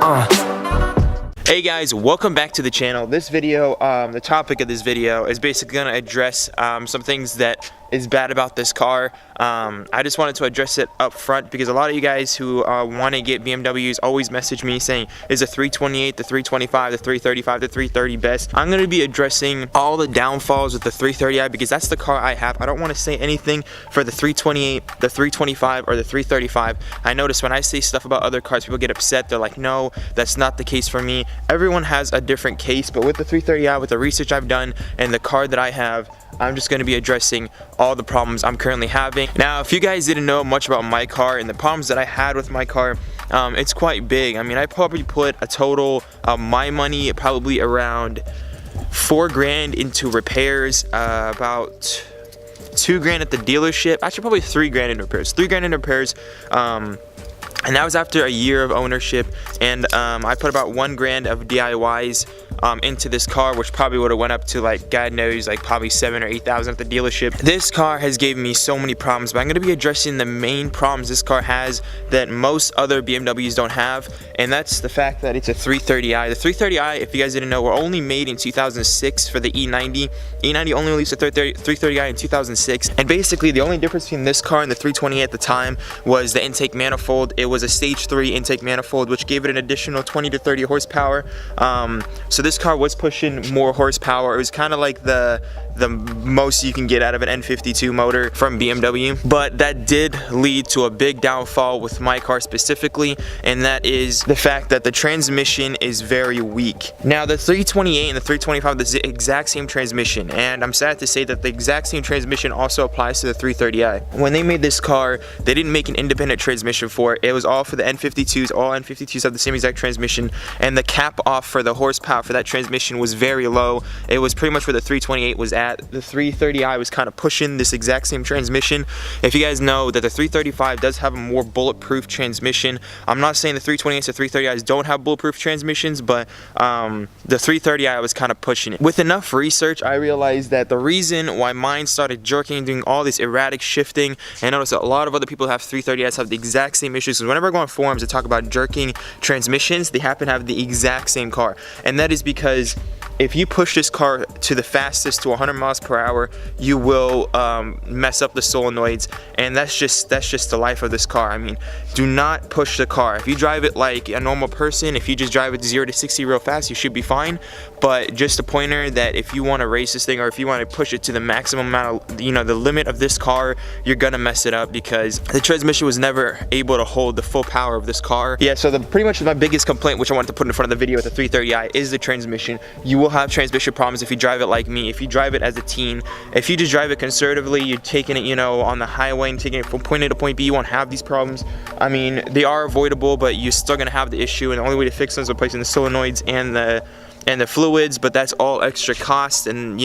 Hey guys, welcome back to the channel. This video, the topic of this video is basically going to address some things that is bad about this car. I just wanted to address it up front because a lot of you guys who want to get BMWs always message me saying, is the 328, the 325, the 335, the 330 best? I'm going to be addressing all the downfalls with the 330i because that's the car I have. I don't want to say anything for the 328, the 325, or the 335. I notice when I say stuff about other cars, people get upset. They're like, no, that's not the case for me. Everyone has a different case, but with the 330i, with the research I've done and the car that I have, I'm just going to be addressing all the problems I'm currently having. Now, if you guys didn't know much about my car and the problems that I had with my car, it's quite big. I mean, I probably put a total of my money probably around $4 grand into repairs, about $2 grand at the dealership, actually probably $3 grand in repairs, and that was after a year of ownership, and I put about $1 grand of DIYs into this car, which probably would have went up to, like, God knows, like probably $7,000 or $8,000 at the dealership. This car has given me so many problems, but I'm going to be addressing the main problems this car has that most other BMWs don't have, and that's the fact that it's a 330i. The 330i, if you guys didn't know, were only made in 2006 for the E90. E90 only released a 330i in 2006, and basically the only difference between this car and the 320 at the time was the intake manifold. It was a stage 3 intake manifold, which gave it an additional 20 to 30 horsepower. So this car was pushing more horsepower. It was kind of like the most you can get out of an N52 motor from BMW, but that did lead to a big downfall with my car specifically, and that is the fact that the transmission is very weak. Now, the 328 and the 325 is the exact same transmission, and I'm sad to say that the exact same transmission also applies to the 330i. When they made this car, they didn't make an independent transmission for it. It was all for the N52s. All N52s have the same exact transmission, and the cap off for the horsepower for that transmission was very low. It was pretty much where the 328 was at. The 330i was kind of pushing this exact same transmission. If you guys know that the 335 does have a more bulletproof transmission, I'm not saying the 328s or 330is don't have bulletproof transmissions, but the 330i was kind of pushing it. With enough research, I realized that the reason why mine started jerking, doing all this erratic shifting, and I noticed that a lot of other people who have 330is have the exact same issues. Because whenever I go on forums and talk about jerking transmissions, they happen to have the exact same car, and that is because if you push this car to the fastest to 100 miles per hour, you will mess up the solenoids, and that's just the life of this car. I mean, do not push the car. If you drive it like a normal person, if you just drive it 0 to 60 real fast, you should be fine. But just a pointer that if you want to race this thing, or if you want to push it to the maximum amount of, the limit of this car, you're gonna mess it up because the transmission was never able to hold the full power of this car. Yeah, so pretty much my biggest complaint, which I wanted to put in front of the video with the 330i, is the transmission. You will have transmission problems if you drive it like me, if you drive it as a teen. If you just drive it conservatively, you're taking it, on the highway and taking it from point A to point B, you won't have these problems. I mean, they are avoidable, but you're still gonna have the issue, and the only way to fix them is replacing the solenoids and the fluids, but that's all extra cost, and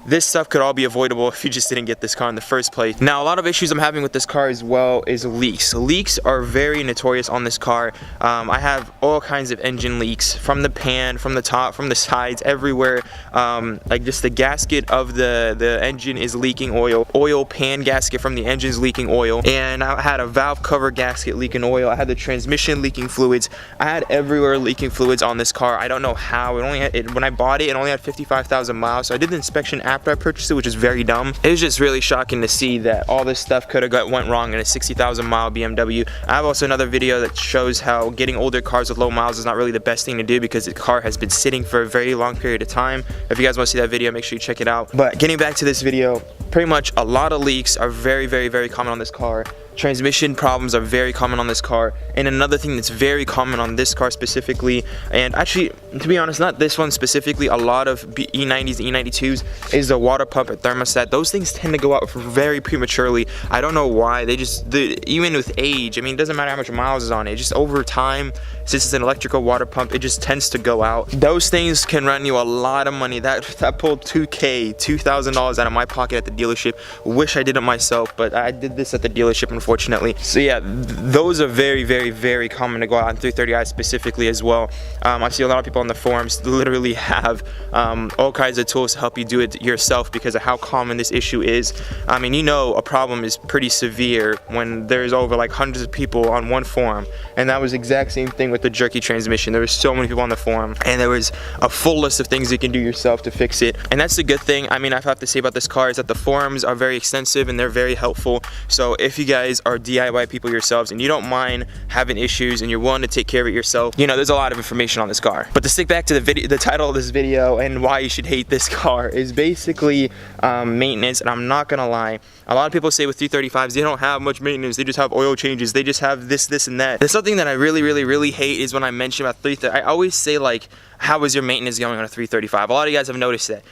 this stuff could all be avoidable if you just didn't get this car in the first place. Now, a lot of issues I'm having with this car as well is leaks. Leaks are very notorious on this car. I have all kinds of engine leaks, from the pan, from the top, from the sides, everywhere. Like just the gasket of the engine is leaking oil. Oil pan gasket from the engine is leaking oil. And I had a valve cover gasket leaking oil. I had the transmission leaking fluids. I had everywhere leaking fluids on this car. I don't know how. When I bought it, it only had 55,000 miles. So I did the inspection after I purchased it, which is very dumb. It was just really shocking to see that all this stuff could have went wrong in a 60,000 mile BMW. I have also another video that shows how getting older cars with low miles is not really the best thing to do because the car has been sitting for a very long period of time. If you guys want to see that video, make sure you check it out. But getting back to this video, pretty much a lot of leaks are very, very, very common on this car. Transmission problems are very common on this car, and another thing that's very common on this car specifically, and actually, to be honest, not this one specifically, a lot of E90s and E92s, is the water pump and thermostat. Those things tend to go out very prematurely. I don't know why. Even with age, I mean, it doesn't matter how much miles is on it, just over time, since it's an electrical water pump, it just tends to go out. Those things can run you a lot of money. That pulled $2,000 out of my pocket at the dealership. Wish I did it myself, but I did this at the dealership, unfortunately. So yeah, those are very, very, very common to go out on 330i specifically as well. I see a lot of people on the forums literally have all kinds of tools to help you do it yourself because of how common this issue is. I mean, a problem is pretty severe when there's over like hundreds of people on one forum, and that was the exact same thing with the jerky transmission. There was so many people on the forum, and there was a full list of things you can do yourself to fix it. And that's the good thing, I mean, I have to say about this car is that the forums are very extensive and they're very helpful. So if you guys are DIY people yourselves and you don't mind having issues and you're willing to take care of it yourself, you know, there's a lot of information on this car. But to stick back to the video, the title of this video and why you should hate this car is basically maintenance. And I'm not gonna lie, a lot of people say with 335s they don't have much maintenance, they just have oil changes, they just have this and that. There's something that I really hate is when I mention about 330. I always say like, how is your maintenance going on a 335? A lot of you guys have noticed that.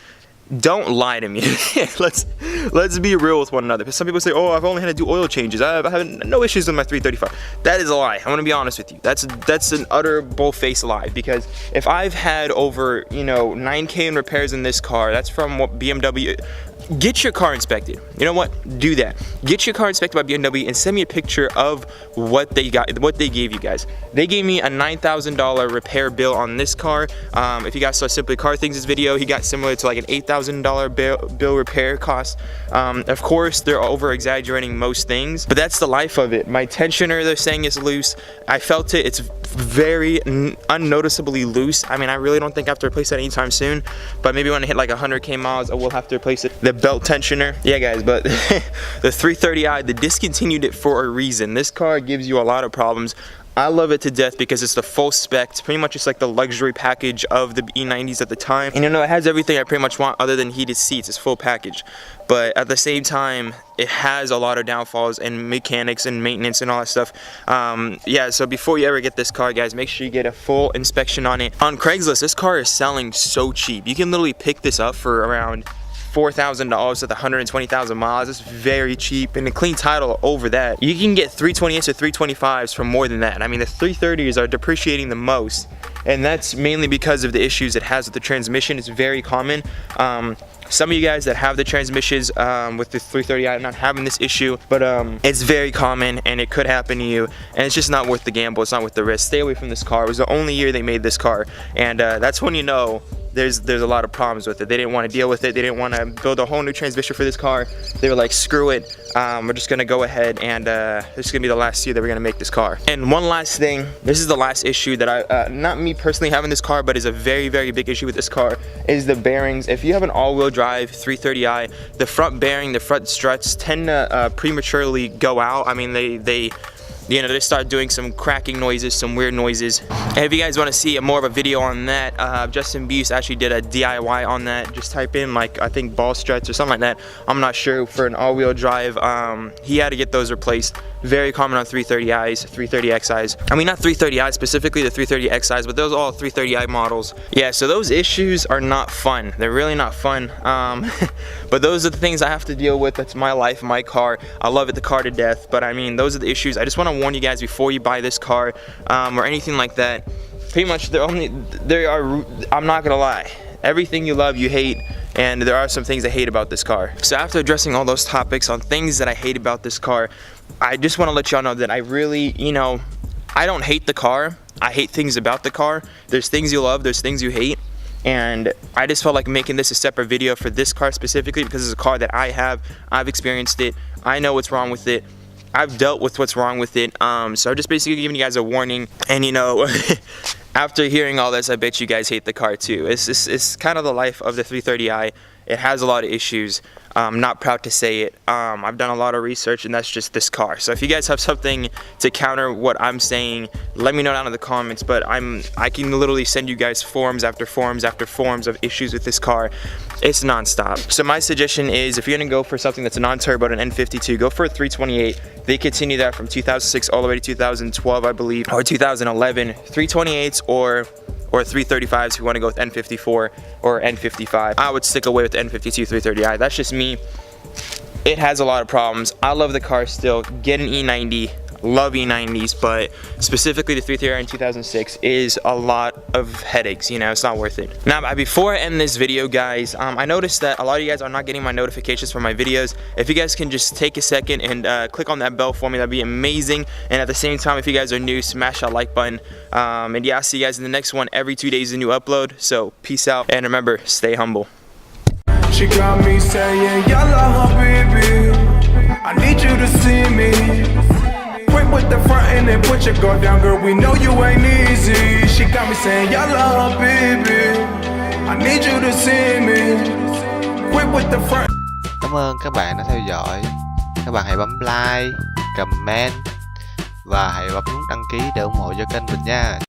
Don't lie to me. let's be real with one another. Some people say, oh, I've only had to do oil changes, I have no issues with my 335. That is a lie. I'm gonna be honest with you. That's an utter bull-faced lie, because if I've had over, you know, 9K in repairs in this car, that's from what BMW. Get your car inspected. You know what? Do that. Get your car inspected by BMW and send me a picture of what they gave you guys. They gave me a $9,000 repair bill on this car. If you guys saw Simply Car Things' video, he got similar to like an $8,000 bill repair cost. Of course, they're over exaggerating most things, but that's the life of it. My tensioner, they're saying, is loose. I felt it. It's very unnoticeably loose. I mean, I really don't think I have to replace that anytime soon, but maybe when I hit like 100K miles, I will have to replace it. The belt tensioner, yeah guys, but the 330i, they discontinued it for a reason. This car gives you a lot of problems. I love it to death because it's the full spec. It's pretty much just like the luxury package of the E90s at the time. And you know, it has everything I pretty much want other than heated seats. It's full package. But at the same time, it has a lot of downfalls and mechanics and maintenance and all that stuff. Yeah, so before you ever get this car, guys, make sure you get a full inspection on it. On Craigslist, this car is selling so cheap. You can literally pick this up for around $4,000 with 120,000 miles. It's very cheap, and a clean title over that. You can get 328s or 325s for more than that. I mean, the 330s are depreciating the most, and that's mainly because of the issues it has with the transmission. It's very common. Some of you guys that have the transmissions with the 330i are not having this issue, but it's very common and it could happen to you, and it's just not worth the gamble. It's not worth the risk. Stay away from this car. It was the only year they made this car, and that's when you know there's a lot of problems with it. They didn't want to deal with it. They didn't want to build a whole new transmission for this car. They were like, screw it. We're just gonna go ahead and this is gonna be the last year that we're gonna make this car. And one last thing, this is the last issue that I, not me personally having this car, but is a very big issue with this car, is the bearings. If you have an all-wheel drive 330i, the front bearing, the front struts tend to prematurely go out. I mean, they you know, they start doing some cracking noises, some weird noises. And if you guys want to see more of a video on that, Justin Buse actually did a DIY on that. Just type in like, I think ball struts or something like that. I'm not sure, for an all-wheel drive. He had to get those replaced. Very common on 330i's, 330xi's. I mean, not 330i specifically, the 330xi's, but those are all 330i models. Yeah, so those issues are not fun. They're really not fun. But those are the things I have to deal with. That's my life, my car. I love it, the car to death. But I mean, those are the issues. I just want to warn you guys before you buy this car or anything like that. Pretty much, I'm not gonna lie, everything you love you hate, and there are some things I hate about this car. So after addressing all those topics on things that I hate about this car, I just want to let y'all know that I really, you know, I don't hate the car. I hate things about the car. There's things you love, there's things you hate. And I just felt like making this a separate video for this car specifically because it's a car that I have. I've experienced it. I know what's wrong with it. I've dealt with what's wrong with it. So I'm just basically giving you guys a warning. And you know, after hearing all this, I bet you guys hate the car too. It's kind of the life of the 330i. It has a lot of issues. I'm not proud to say it. I've done a lot of research, and that's just this car. So if you guys have something to counter what I'm saying, let me know down in the comments. But I can literally send you guys forums after forums after forums of issues with this car. It's non-stop. So my suggestion is, if you're gonna go for something that's a non-turbo, an N52, go for a 328. They continue that from 2006 all the way to 2012, I believe, or 2011. 328s or 335s if you want to go with N54 or N55. I would stick away with the N52 330i. That's just me. It has a lot of problems. I love the car still. Get an E90. Love E90s, but specifically the 330i in 2006 is a lot of headaches. You know, it's not worth it. Now, before I end this video, guys, I noticed that a lot of you guys are not getting my notifications for my videos. If you guys can just take a second and click on that bell for me, that'd be amazing. And at the same time, if you guys are new, smash that like button. And yeah, I'll see you guys in the next one. Every 2 days a new upload. So peace out, and remember, stay humble. She got me saying, yalla habibi, I need you to see me. Quick with the front and then put your guard down, girl. We know you ain't easy. She got me saying, y'all love, baby. I need you to see me. Quick with the front. Cảm ơn các bạn đã theo dõi. Các bạn hãy bấm like, comment và hãy bấm nút đăng ký để ủng hộ cho kênh mình nha.